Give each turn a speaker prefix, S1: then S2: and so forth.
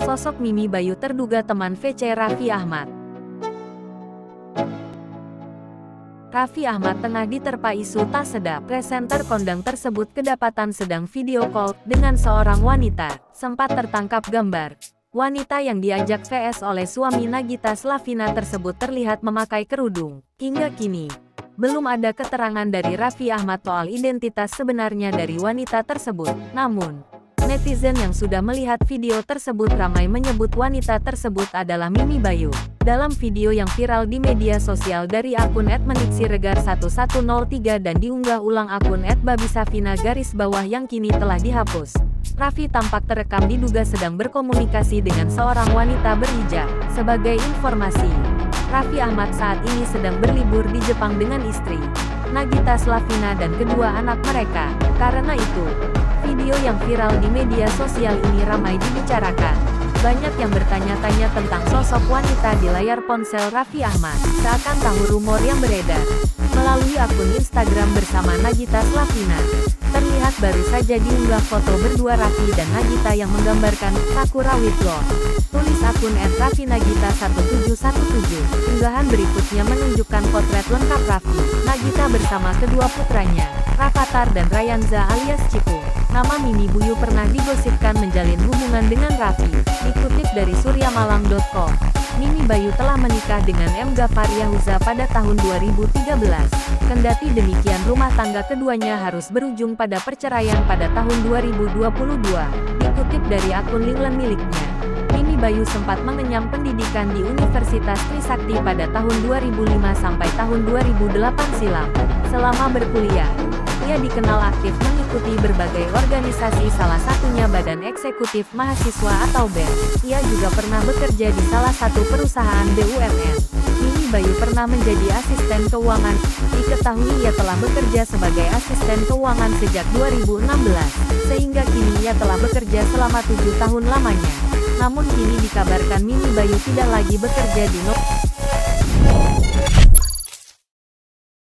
S1: Sosok Mimi Bayu terduga teman VC Raffi Ahmad. Raffi Ahmad tengah diterpa isu tak sedap. Presenter kondang tersebut kedapatan sedang video call dengan seorang wanita. Sempat tertangkap gambar. Wanita yang diajak VS oleh suami Nagita Slavina tersebut terlihat memakai kerudung. Hingga kini, belum ada keterangan dari Raffi Ahmad soal identitas sebenarnya dari wanita tersebut. Namun, netizen yang sudah melihat video tersebut ramai menyebut wanita tersebut adalah Mimi Bayu. Dalam video yang viral di media sosial dari akun @meniksiregar1103 dan diunggah ulang akun @babisavina yang kini telah dihapus, Raffi tampak terekam diduga sedang berkomunikasi dengan seorang wanita berhijab. Sebagai informasi, Raffi Ahmad saat ini sedang berlibur di Jepang dengan istri, Nagita Slavina dan kedua anak mereka. Karena itu, video yang viral di media sosial ini ramai dibicarakan. Banyak yang bertanya-tanya tentang sosok wanita di layar ponsel Raffi Ahmad. Seakan tahu rumor yang beredar melalui akun Instagram bersama Nagita Slavina, terlihat baru saja diunggah foto berdua Raffi dan Nagita yang menggambarkan Sakura with Love. Tulis akun @raffinagita1717. Unggahan berikutnya menunjukkan potret lengkap Raffi, Nagita bersama kedua putranya, Rafathar dan Rayanza alias Cipu. Nama Mimi Bayu pernah digosipkan menjalin hubungan dengan Raffi. Dikutip dari suryamalang.com, Mimi Bayu telah menikah dengan M. Ghaffar Yahuza pada tahun 2013. Kendati demikian, rumah tangga keduanya harus berujung pada perceraian pada tahun 2022. Dikutip dari akun LinkedIn miliknya, Mimi Bayu sempat mengenyam pendidikan di Universitas Trisakti pada tahun 2005 sampai tahun 2008 silam. Selama berkuliah, ia dikenal aktif mengikuti berbagai organisasi, salah satunya Badan Eksekutif Mahasiswa atau BEM. Ia juga pernah bekerja di salah satu perusahaan BUMN. Mimi Bayu pernah menjadi asisten keuangan. Diketahui ia telah bekerja sebagai asisten keuangan sejak 2016, sehingga kini ia telah bekerja selama 7 tahun lamanya. Namun kini dikabarkan Mimi Bayu tidak lagi bekerja di